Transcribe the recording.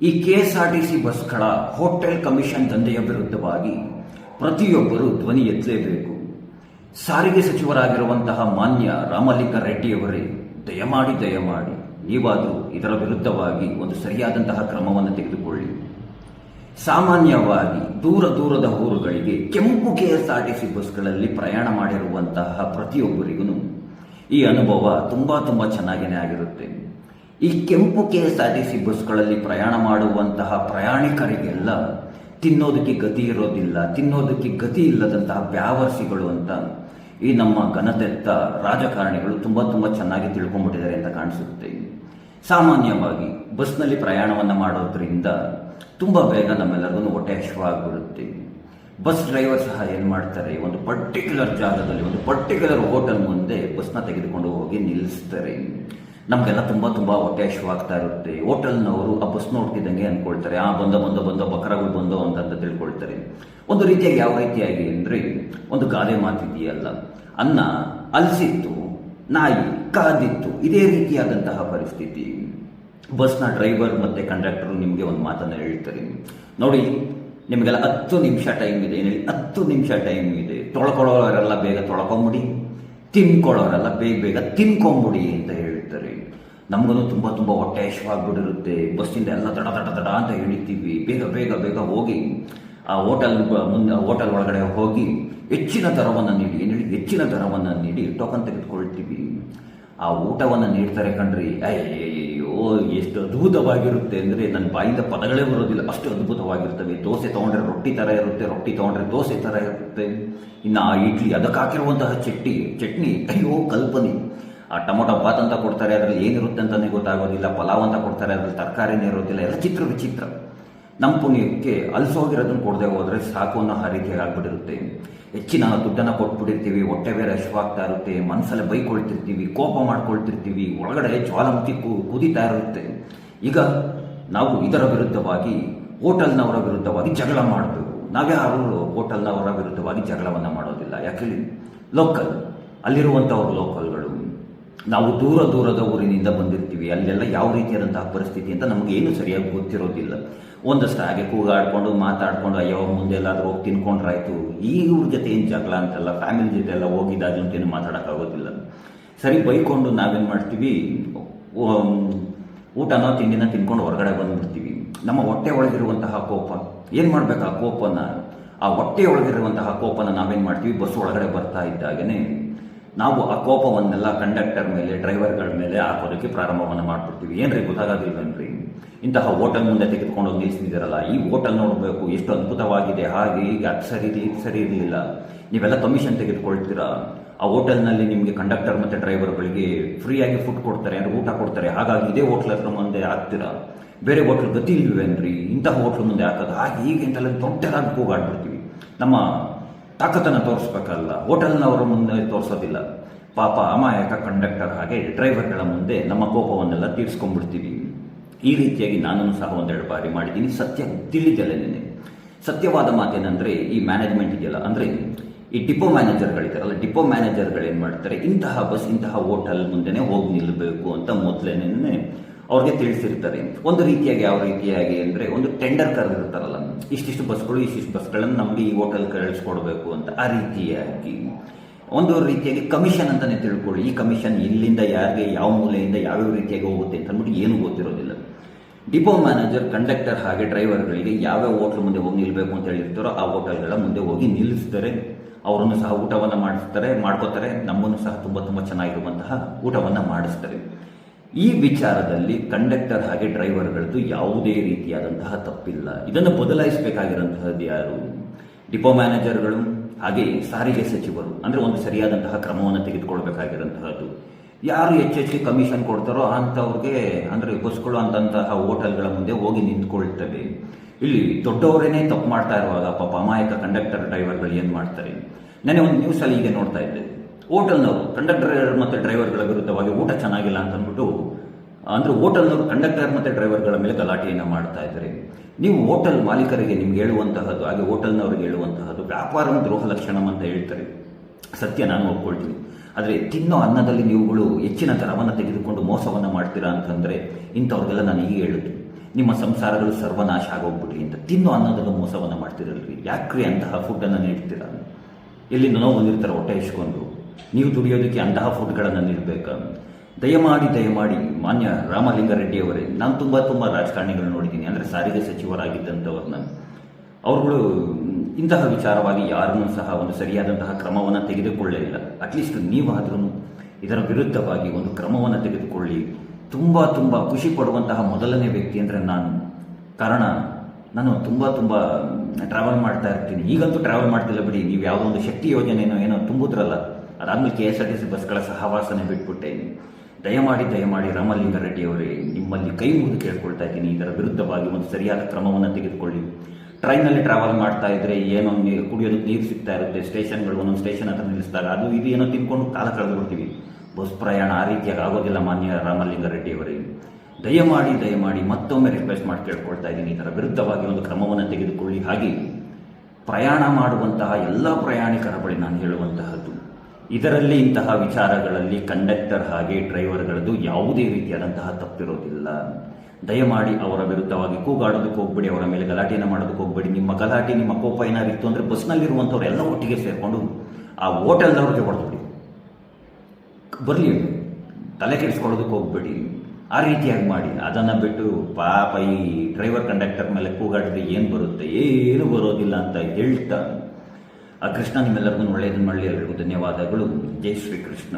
ಈ KSRTC ಬಸ್ಗಳ hotel commission ದಂಧೆಯ ವಿರುದ್ಧವಾಗಿ ಪ್ರತಿಯೊಬ್ಬರು ಧ್ವನಿ ಎತ್ತಲೇಬೇಕು. ಸಾರಿಗೆ ಸಚಿವರಾಗಿರುವಂತಹ ಮಾನ್ಯ ರಾಮಲಿಂಗಾರೆಡ್ಡಿಯವರೇ ದಯಮಾಡಿ ನೀವಾದರೂ ಇದರ ವಿರುದ್ಧವಾಗಿ ಒಂದು ಸರಿಯಾದಂತಹ ಕ್ರಮವನ್ನು ತೆಗೆದುಕೊಳ್ಳಿ. ಸಾಮಾನ್ಯವಾಗಿ ದೂರದ ಊರುಗಳಿಗೆ ಕೆಂಪು KSRTC ಬಸ್ಗಳಲ್ಲಿ ಪ್ರಯಾಣ ಮಾಡಿರುವಂತಹ ಪ್ರತಿಯೊಬ್ಬರಿಗೂ ಈ ಅನುಭವ ತುಂಬಾ ಚೆನ್ನಾಗೇನೆ ಆಗಿರುತ್ತೆ. ಈ ಕೆಂಪು KSRTC ಬಸ್ಗಳಲ್ಲಿ ಪ್ರಯಾಣ ಮಾಡುವಂತಹ ಪ್ರಯಾಣಿಕರಿಗೆಲ್ಲ ತಿನ್ನೋದಕ್ಕೆ ಗತಿ ಇರೋದಿಲ್ಲ, ತಿನ್ನೋದಕ್ಕೆ ಗತಿ ಇಲ್ಲದಂತಹ ಬ್ಯಾವರ್ಸಿಗಳು ಅಂತ ಈ ನಮ್ಮ ಘನತೆತ್ತ ರಾಜಕಾರಣಿಗಳು ತುಂಬಾ ಚೆನ್ನಾಗಿ ತಿಳ್ಕೊಂಡ್ಬಿಟ್ಟಿದ್ದಾರೆ ಅಂತ ಕಾಣಿಸುತ್ತೆ. ಸಾಮಾನ್ಯವಾಗಿ ಬಸ್ನಲ್ಲಿ ಪ್ರಯಾಣವನ್ನು ಮಾಡೋದ್ರಿಂದ ತುಂಬಾ ಬೇಗ ನಮ್ಮೆಲ್ಲರಿಗೂ ಹೊಟ್ಟೆ ಹಸಿವಾಗ್ಬಿಡುತ್ತೆ. ಬಸ್ ಡ್ರೈವರ್ ಸಹ ಏನು ಮಾಡ್ತಾರೆ, ಒಂದು ಪರ್ಟಿಕ್ಯುಲರ್ ಜಾಗದಲ್ಲಿ ಒಂದು ಪರ್ಟಿಕ್ಯುಲರ್ ಹೋಟೆಲ್ ಮುಂದೆ ಬಸ್ನ ತೆಗೆದುಕೊಂಡು ಹೋಗಿ ನಿಲ್ಲಿಸ್ತಾರೆ. ನಮಗೆಲ್ಲ ತುಂಬಾ ಹೊಟ್ಟೆ ಹಸಿವಾಗ್ತಾ ಇರುತ್ತೆ. ಹೋಟೆಲ್ನವರು ಆ ಬಸ್ ನೋಡ್ತಿದ್ದಂಗೆ ಅಂದ್ಕೊಳ್ತಾರೆ, ಬಂದ ಬಕರಗಳು ಬಂದೋ ಅಂತ ತಿಳ್ಕೊಳ್ತಾರೆ. ಒಂದು ರೀತಿಯಾಗಿ ಯಾವ ರೀತಿಯಾಗಿ ಅಂದರೆ, ಒಂದು ಗಾದೆ ಮಾತಿದೆಯಲ್ಲ, ಅನ್ನ ಅಲಸಿತ್ತು ನಾಯಿ ಕಾದಿತ್ತು, ಇದೇ ರೀತಿಯಾದಂತಹ ಪರಿಸ್ಥಿತಿ. ಬಸ್ನ ಡ್ರೈವರ್ ಮತ್ತೆ ಕಂಡಕ್ಟರ್ ನಿಮಗೆ ಒಂದು ಮಾತನ್ನು ಹೇಳ್ತಾರೆ, ನೋಡಿ ನಿಮಗೆಲ್ಲ 10 ನಿಮಿಷ ಟೈಮ್ ಇದೆ, 10 ನಿಮಿಷ ಟೈಮ್ ಇದೆ, ತೊಳ್ಕೊಳ್ಳೋರೆಲ್ಲ ಬೇಗ ತೊಳ್ಕೊಂಬಿಡಿ, ತಿನ್ಕೊಳ್ಳೋರೆಲ್ಲ ಬೇಗ ತಿನ್ಕೊಂಬಿಡಿ ಅಂತ ಹೇಳ್ತಾರೆ. ನಮಗೂ ತುಂಬಾ ಹೊಟ್ಟೆ ಹಸಿವಾಗ್ಬಿಟ್ಟಿರುತ್ತೆ. ಬಸ್ಸಿಂದ ಎಲ್ಲ ದಡ ಅಂತ ಹೇಳಿತೀವಿ, ಬೇಗ ಹೋಗಿ ಆ ಹೋಟೆಲ್ ಒಳಗಡೆ ಹೋಗಿ ಹೆಚ್ಚಿನ ದರವನ್ನು ನೀಡಿ ಟೋಕನ್ ತೆಗೆದುಕೊಳ್ತೀವಿ. ಆ ಊಟವನ್ನು ನೀಡ್ತಾರೆ ಕಣ್ರಿ, ಅಯ್ಯೋ ಎಷ್ಟು ಅದ್ಭುತವಾಗಿರುತ್ತೆ ಅಂದರೆ ನನ್ನ ಬಾಯಿಂದ ಪದಗಳೇ ಬರೋದಿಲ್ಲ, ಅಷ್ಟು ಅದ್ಭುತವಾಗಿರ್ತವೆ. ದೋಸೆ ತೊಗೊಂಡ್ರೆ ರೊಟ್ಟಿ ಥರ ಇರುತ್ತೆ, ರೊಟ್ಟಿ ತೊಗೊಂಡ್ರೆ ದೋಸೆ ಥರ ಇರುತ್ತೆ. ಇನ್ನು ಆ ಇಡ್ಲಿ, ಅದಕ್ಕೆ ಹಾಕಿರುವಂತಹ ಚಟ್ನಿ ಅಯ್ಯೋ ಕಲ್ಪನೆ. ಆ ಟೊಮೊಟೊ ಬಾತ್ ಅಂತ ಕೊಡ್ತಾರೆ, ಅದರಲ್ಲಿ ಏನಿರುತ್ತೆ ಅಂತಲೇ ಗೊತ್ತಾಗೋದಿಲ್ಲ. ಪಲಾವ್ ಅಂತ ಕೊಡ್ತಾರೆ, ಅದರಲ್ಲಿ ತರಕಾರಿನೇ ಇರೋದಿಲ್ಲ. ಎಲ್ಲ ವಿಚಿತ್ರ. ನಮ್ಮ ಪುಣ್ಯಕ್ಕೆ ಅಲ್ಸೋಗಿರೋದನ್ನು ಕೊಡದೆ ಹೋದರೆ ಸಾಕು ಅನ್ನೋ ಆ ರೀತಿಯಾಗಿ ಆಗ್ಬಿಟ್ಟಿರುತ್ತೆ. ಹೆಚ್ಚಿನ ದುಡ್ಡನ್ನು ಕೊಟ್ಬಿಟ್ಟಿರ್ತೀವಿ, ಹೊಟ್ಟೆ ಬೇರೆ ಹಸಿವಾಗ್ತಾ ಇರುತ್ತೆ, ಮನಸ್ಸಲ್ಲೇ ಬೈಕೊಳ್ತಿರ್ತೀವಿ, ಕೋಪ ಮಾಡ್ಕೊಳ್ತಿರ್ತೀವಿ, ಒಳಗಡೆ ಜ್ವಾಲಾಮುಖಿ ಕುದೀತಾ ಇರುತ್ತೆ. ಈಗ ನಾವು ಇದರ ವಿರುದ್ಧವಾಗಿ ಹೋಟೆಲ್ನವರ ವಿರುದ್ಧವಾಗಿ ಜಗಳ ಮಾಡಬೇಕು. ನಾವ್ಯಾರು ಹೋಟೆಲ್ನವರ ವಿರುದ್ಧವಾಗಿ ಜಗಳವನ್ನು ಮಾಡೋದಿಲ್ಲ. ಯಾಕೆ ಲೋಕಲ್ ಅಲ್ಲಿರುವಂಥವ್ರು ಲೋಕಲ್ಗಳು. ನಾವು ದೂರದ ಊರಿನಿಂದ ಬಂದಿರ್ತೀವಿ, ಅಲ್ಲೆಲ್ಲ ಯಾವ ರೀತಿಯಾದಂತಹ ಪರಿಸ್ಥಿತಿ ಅಂತ ನಮಗೆ ಏನು ಸರಿಯಾಗಿ ಗೊತ್ತಿರೋದಿಲ್ಲ. ಒಂದಷ್ಟು ಹಾಗೆ ಕೂಗಾಡ್ಕೊಂಡು ಮಾತಾಡ್ಕೊಂಡು ಅಯ್ಯೋ ಮುಂದೆ ಎಲ್ಲಾದರೂ ಹೋಗಿ ತಿನ್ಕೊಂಡ್ರಾಯ್ತು, ಇವ್ರ ಜೊತೆ ಏನು ಜಗಳ ಅಂತಲ್ಲ, ಫ್ಯಾಮಿಲಿ ಜೊತೆ ಎಲ್ಲ ಹೋಗಿದ್ದಾಗಲೂ ಅಂತೇನು ಮಾತಾಡೋಕ್ಕಾಗೋದಿಲ್ಲ. ಸರಿ ಬೈಕೊಂಡು ನಾವೇನು ಮಾಡ್ತೀವಿ, ಊಟನ ತಿಂಡಿನ ತಿನ್ಕೊಂಡು ಹೊರಗಡೆ ಬಂದುಬಿಡ್ತೀವಿ. ನಮ್ಮ ಹೊಟ್ಟೆ ಒಳಗಿರುವಂತಹ ಕೋಪ ಏನು ಮಾಡಬೇಕು, ಆ ಹೊಟ್ಟೆ ಒಳಗಿರುವಂತಹ ಕೋಪನ ನಾವೇನು ಮಾಡ್ತೀವಿ, ಬಸ್ ಒಳಗಡೆ ಬರ್ತಾ ಇದ್ದಾಗೇ ನಾವು ಆ ಕೋಪವನ್ನೆಲ್ಲ ಕಂಡಕ್ಟರ್ ಮೇಲೆ, ಡ್ರೈವರ್ಗಳ ಮೇಲೆ ಹಾಕೋದಕ್ಕೆ ಪ್ರಾರಂಭವನ್ನು ಮಾಡ್ಬಿಡ್ತೀವಿ. ಏನ್ರಿ ಗೊತ್ತಾಗೋದಿಲ್ವೇನ್ರಿ, ಇಂತಹ ಹೋಟೆಲ್ ಮುಂದೆ ತೆಗೆದುಕೊಂಡು ನಿಲ್ಲಿಸಿದಿರಲ್ಲ, ಈ ಹೋಟೆಲ್ ನೋಡಬೇಕು ಎಷ್ಟು ಅದ್ಭುತವಾಗಿದೆ, ಹಾಗೆ ಹೀಗೆ ಅದು ಸರಿ ಇರಲಿಲ್ಲ, ನೀವೆಲ್ಲ ಕಮಿಷನ್ ತೆಗೆದುಕೊಳ್ತೀರಾ. ಆ ಹೋಟೆಲ್ನಲ್ಲಿ ನಿಮಗೆ ಕಂಡಕ್ಟರ್ ಮತ್ತು ಡ್ರೈವರ್ಗಳಿಗೆ ಫ್ರೀಯಾಗಿ ಫುಡ್ ಕೊಡ್ತಾರೆ, ಅಂದರೆ ಊಟ ಕೊಡ್ತಾರೆ, ಹಾಗಾಗಿ ಇದೇ ಹೋಟ್ಲ್ ಹತ್ರ ಮುಂದೆ ಹಾಕ್ತೀರಾ, ಬೇರೆ ಹೋಟ್ಲ್ ಗತಿ ಇಲ್ವೇನ್ರಿ, ಇಂತಹ ಹೋಟ್ಲ್ ಮುಂದೆ ಹಾಕೋದು, ಹಾಗೆ ಹೀಗೆ ಅಂತೆಲ್ಲ ದೊಡ್ಡದಾಗಿ ಕೂಗಾಡ್ಬಿಡ್ತೀವಿ. ನಮ್ಮ ತಾಕತ್ತನ್ನು ತೋರಿಸ್ಬೇಕಲ್ಲ, ಹೋಟೆಲ್ನವರ ಮುಂದೆ ತೋರಿಸೋದಿಲ್ಲ. ಪಾಪ ಅಮಾಯಕ ಕಂಡಕ್ಟರ್ ಹಾಗೆ ಡ್ರೈವರ್ಗಳ ಮುಂದೆ ನಮ್ಮ ಕೋಪವನ್ನೆಲ್ಲ ತೀರಿಸ್ಕೊಂಡ್ಬಿಡ್ತೀವಿ. ಈ ರೀತಿಯಾಗಿ ನಾನು ಸಹ ಒಂದೆರಡು ಬಾರಿ ಮಾಡಿದ್ದೀನಿ. ಸತ್ಯ ತಿಳಿದಲೇನೆ. ಸತ್ಯವಾದ ಮಾತೇನೆಂದರೆ, ಈ ಮ್ಯಾನೇಜ್ಮೆಂಟ್ ಇದೆಯಲ್ಲ, ಅಂದರೆ ಈ ಡಿಪೋ ಮ್ಯಾನೇಜರ್ಗಳಿದ್ದಾರಲ್ಲ, ಡಿಪೋ ಮ್ಯಾನೇಜರ್ಗಳು ಏನು ಮಾಡ್ತಾರೆ, ಇಂತಹ ಬಸ್ ಇಂತಹ ಹೋಟೆಲ್ ಮುಂದೆನೇ ಹೋಗಿ ನಿಲ್ಲಬೇಕು ಅಂತ ಮೊದಲೇನೆ ಅವ್ರಿಗೆ ತಿಳಿಸಿರ್ತಾರೆ. ಒಂದು ರೀತಿಯಾಗಿ ಯಾವ ರೀತಿಯಾಗಿ ಅಂದರೆ, ಒಂದು ಟೆಂಡರ್ ಕರೆದಿರ್ತಾರಲ್ಲ, ಇಷ್ಟಿಷ್ಟು ಬಸ್ಗಳನ್ನು ನಮಗೆ ಈ ಹೋಟೆಲ್ ಕಳಿಸ್ಕೊಡ್ಬೇಕು ಅಂತ. ಆ ರೀತಿಯಾಗಿ ಒಂದು ರೀತಿಯಾಗಿ ಕಮಿಷನ್ ಅಂತಲೇ ತಿಳ್ಕೊಳ್ಳಿ. ಈ ಕಮಿಷನ್ ಇಲ್ಲಿಂದ ಯಾರಿಗೆ ಯಾವ ಮೂಲೆಯಿಂದ ಯಾವ್ಯಾವ ರೀತಿಯಾಗಿ ಹೋಗುತ್ತೆ ಅಂತ ಅಂದ್ಬಿಟ್ಟು ಏನೂ ಗೊತ್ತಿರೋದಿಲ್ಲ. ಡಿಪೋ ಮ್ಯಾನೇಜರ್ ಕಂಡಕ್ಟರ್ ಹಾಗೆ ಡ್ರೈವರ್ಗಳಿಗೆ ಯಾವ್ಯಾವ ಹೋಟ್ಲ್ ಮುಂದೆ ಹೋಗಿ ನಿಲ್ಲಬೇಕು ಅಂತ ಹೇಳಿರ್ತಾರೋ ಆ ಹೋಟೆಲ್ಗಳ ಮುಂದೆ ಹೋಗಿ ನಿಲ್ಲಿಸ್ತಾರೆ. ಅವರನ್ನು ಸಹ ಊಟವನ್ನು ಮಾಡ್ಕೋತಾರೆ. ನಮ್ಮನ್ನು ಸಹ ತುಂಬ ಚೆನ್ನಾಗಿರುವಂತಹ ಊಟವನ್ನು ಮಾಡಿಸ್ತಾರೆ. ಈ ವಿಚಾರದಲ್ಲಿ ಕಂಡಕ್ಟರ್ ಹಾಗೆ ಡ್ರೈವರ್ಗಳದ್ದು ಯಾವುದೇ ರೀತಿಯಾದಂತಹ ತಪ್ಪಿಲ್ಲ. ಇದನ್ನು ಬದಲಾಯಿಸಬೇಕಾಗಿರುವಂತಹದ್ದು ಯಾರು? ಡಿಪೋ ಮ್ಯಾನೇಜರ್ಗಳು ಹಾಗೆ ಸಾರಿಗೆ ಸಚಿವರು. ಅಂದರೆ ಒಂದು ಸರಿಯಾದಂತಹ ಕ್ರಮವನ್ನು ತೆಗೆದುಕೊಳ್ಬೇಕಾಗಿರುವಂತಹದ್ದು. ಯಾರು ಹೆಚ್ಚೆಚ್ಚು ಕಮಿಷನ್ ಕೊಡ್ತಾರೋ ಅಂಥವ್ರಿಗೆ, ಅಂದರೆ ಬಸ್ಗಳು ಅಂತಹ ಹೋಟೆಲ್ಗಳ ಮುಂದೆ ಹೋಗಿ ನಿಂತ್ಕೊಳ್ತವೆ. ಇಲ್ಲಿ ದೊಡ್ಡವರೇನೇ ತಪ್ಪು ಮಾಡ್ತಾ ಇರುವಾಗ ಪಾಪ ಅಮಾಯಕ ಕಂಡಕ್ಟರ್ ಡ್ರೈವರ್ಗಳು ಏನು ಮಾಡ್ತಾರೆ. ನೆನ್ನೆ ಒಂದು ನ್ಯೂಸಲ್ಲಿ ಹೀಗೆ ನೋಡ್ತಾ ಇದ್ದೆ, ಹೋಟೆಲ್ನವರು ಕಂಡಕ್ಟರ್ ಮತ್ತು ಡ್ರೈವರ್ಗಳ ವಿರುದ್ಧವಾಗಿ ಊಟ ಚೆನ್ನಾಗಿಲ್ಲ ಅಂತಂದ್ಬಿಟ್ಟು, ಅಂದರೆ ಹೋಟೆಲ್ನವರು ಕಂಡಕ್ಟರ್ ಮತ್ತು ಡ್ರೈವರ್ಗಳ ಮೇಲೆ ಗಲಾಟೆಯನ್ನು ಮಾಡ್ತಾ ಇದ್ದಾರೆ. ನೀವು ಹೋಟೆಲ್ ಮಾಲೀಕರಿಗೆ ನಿಮ್ಗೆ ಹೇಳುವಂತಹದ್ದು, ಹಾಗೆ ಹೋಟೆಲ್ನವ್ರಿಗೆ ಹೇಳುವಂತಹದ್ದು ವ್ಯಾಪಾರ ದ್ರೋಹ ಲಕ್ಷಣಂ ಅಂತ ಹೇಳ್ತಾರೆ. ಸತ್ಯ, ನಾನು ಒಪ್ಕೊಳ್ತೀನಿ. ಆದರೆ ತಿನ್ನೋ ಅನ್ನದಲ್ಲಿ ನೀವುಗಳು ಹೆಚ್ಚಿನ ದರವನ್ನು ತೆಗೆದುಕೊಂಡು ಮೋಸವನ್ನು ಮಾಡ್ತೀರಾ ಅಂತಂದರೆ ಇಂಥವ್ರಿಗೆಲ್ಲ ನಾನು ಈಗ ಹೇಳುತ್ತೆ, ನಿಮ್ಮ ಸಂಸಾರಗಳು ಸರ್ವನಾಶ ಆಗೋಗ್ಬಿಡ್ಲಿ ಅಂತ ತಿನ್ನು ಅನ್ನೋದನ್ನು ಮೋಸವನ್ನು ಮಾಡ್ತಿರಲ್ರಿ. ಯಾಕ್ರಿ ಅಂತಹ ಫುಡ್ಡನ್ನು ನೀಡ್ತೀರ? ಎಲ್ಲಿಂದನೋ ಬಂದಿರ್ತಾರೆ ಹೊಟ್ಟೆ ಇಸ್ಕೊಂಡು, ನೀವು ದುಡಿಯೋದಕ್ಕೆ ಅಂತಹ ಫುಡ್ಗಳನ್ನು ನೀಡಬೇಕಾ? ದಯಮಾಡಿ ಮಾನ್ಯ ರಾಮಲಿಂಗಾರೆಡ್ಡಿ ಅವರೇ, ನಾನು ತುಂಬ ರಾಜಕಾರಣಿಗಳು ನೋಡಿದ್ದೀನಿ, ಅಂದರೆ ಸಾರಿಗೆ ಸಚಿವರಾಗಿದ್ದಂಥವ್ರನ್ನ. ಅವರುಗಳು ಇಂತಹ ವಿಚಾರವಾಗಿ ಯಾರನ್ನೂ ಸಹ ಒಂದು ಸರಿಯಾದಂತಹ ಕ್ರಮವನ್ನು ತೆಗೆದುಕೊಳ್ಳೇ ಇಲ್ಲ. ಅಟ್ಲೀಸ್ಟ್ ನೀವಾದ್ರೂ ಇದರ ವಿರುದ್ಧವಾಗಿ ಒಂದು ಕ್ರಮವನ್ನು ತೆಗೆದುಕೊಳ್ಳಿ. ತುಂಬ ಖುಷಿ ಪಡುವಂತಹ ಮೊದಲನೇ ವ್ಯಕ್ತಿ ಅಂದರೆ ನಾನು. ಕಾರಣ, ನಾನು ತುಂಬ ಟ್ರಾವೆಲ್ ಮಾಡ್ತಾ ಇರ್ತೀನಿ. ಈಗಂತೂ ಟ್ರಾವೆಲ್ ಮಾಡ್ತಿಲ್ಲ ಬಿಡಿ. ನೀವು ಯಾವುದೋ ಒಂದು ಶಕ್ತಿ ಯೋಜನೆಯೋ ಏನೋ ತುಂಬುದ್ರಲ್ಲ, ಅದಾದ್ಮೇಲೆ KSRTC ಬಸ್ಗಳ ಸಹವಾಸನೆ ಬಿಟ್ಬಿಟ್ಟೆ. ದಯಮಾಡಿ ರಾಮಲಿಂಗಾರೆಡ್ಡಿ ಅವರೇ, ನಿಮ್ಮಲ್ಲಿ ಕೈ ಮುಗಿದು ಕೇಳ್ಕೊಳ್ತಾ ಇದ್ದೀನಿ, ಇದರ ವಿರುದ್ಧವಾಗಿ ಒಂದು ಸರಿಯಾದ ಕ್ರಮವನ್ನು ತೆಗೆದುಕೊಳ್ಳಿ. ಟ್ರೈನಲ್ಲಿ ಟ್ರಾವೆಲ್ ಮಾಡ್ತಾ ಇದ್ರೆ ಏನೋ ಕುಡಿಯೋದಕ್ಕೆ ನೀರು ಸಿಗ್ತಾ ಇರುತ್ತೆ, ಸ್ಟೇಷನ್ಗಳು ಒಂದೊಂದು ಸ್ಟೇಷನ್ ಹತ್ರ ನಿಲ್ಲಿಸಿದಾಗ ಅದು ಇದು ಏನೋ ತಿನ್ಕೊಂಡು ಕಾಲ ಕಳೆದು ಬಿಡ್ತೀವಿ. ಬಸ್ ಪ್ರಯಾಣ ಆ ರೀತಿಯಾಗಿ ಆಗೋದಿಲ್ಲ ಮಾನ್ಯ ರಾಮಲಿಂಗಾರೆಡ್ಡಿ ಅವರೇ. ದಯಮಾಡಿ ಮತ್ತೊಮ್ಮೆ ರಿಕ್ವೆಸ್ಟ್ ಮಾಡಿ ಕೇಳ್ಕೊಳ್ತಾ ಇದ್ದೀನಿ, ಇದರ ವಿರುದ್ಧವಾಗಿ ಒಂದು ಕ್ರಮವನ್ನು ತೆಗೆದುಕೊಳ್ಳಿ. ಹಾಗೆ ಪ್ರಯಾಣ ಮಾಡುವಂತಹ ಎಲ್ಲ ಪ್ರಯಾಣಿಕರ ಬಳಿ ನಾನು ಹೇಳುವಂತಹದ್ದು, ಇದರಲ್ಲಿ ಇಂತಹ ವಿಚಾರಗಳಲ್ಲಿ ಕಂಡಕ್ಟರ್ ಹಾಗೆ ಡ್ರೈವರ್ಗಳದ್ದು ಯಾವುದೇ ರೀತಿಯಾದಂತಹ ತಪ್ಪಿರೋದಿಲ್ಲ. ದಯಮಾಡಿ ಅವರ ವಿರುದ್ಧವಾಗಿ ಕೂಗಾಡೋದಕ್ಕೆ ಹೋಗ್ಬೇಡಿ, ಅವರ ಮೇಲೆ ಗಲಾಟೆಯನ್ನು ಮಾಡೋದಕ್ಕೆ ಹೋಗ್ಬೇಡಿ. ನಿಮ್ಮ ಗಲಾಟೆ, ನಿಮ್ಮ ಕೋಪ ಏನಾಗಿತ್ತು ಅಂದರೆ ಬಸ್ನಲ್ಲಿರುವಂಥವ್ರು ಎಲ್ಲ ಒಟ್ಟಿಗೆ ಸೇರಿಕೊಂಡು ಆ ಹೋಟೆಲ್ದವ್ರಿಗೆ ಹೊಡೆದ್ಬಿಡಿ, ಬರಲಿ, ತಲೆ ಕೆಡಿಸ್ಕೊಳ್ಳೋದಕ್ಕೆ ಹೋಗ್ಬೇಡಿ. ಆ ರೀತಿಯಾಗಿ ಮಾಡಿ. ಅದನ್ನು ಬಿಟ್ಟು ಪಾಪ ಈ ಡ್ರೈವರ್ ಕಂಡಕ್ಟರ್ ಮೇಲೆ ಕೂಗಾಡಿದ್ರೆ ಏನು ಬರುತ್ತೆ? ಏನು ಬರೋದಿಲ್ಲ ಅಂತ ಹೇಳ್ತಾ, ಆ ಕೃಷ್ಣ ನಿಮ್ಮೆಲ್ಲರಿಗೂ ಒಳ್ಳೆಯದನ್ನು ಮಾಡಲಿ. ಎಲ್ಲರಿಗೂ ಧನ್ಯವಾದಗಳು. ಜೈ ಶ್ರೀ ಕೃಷ್ಣ.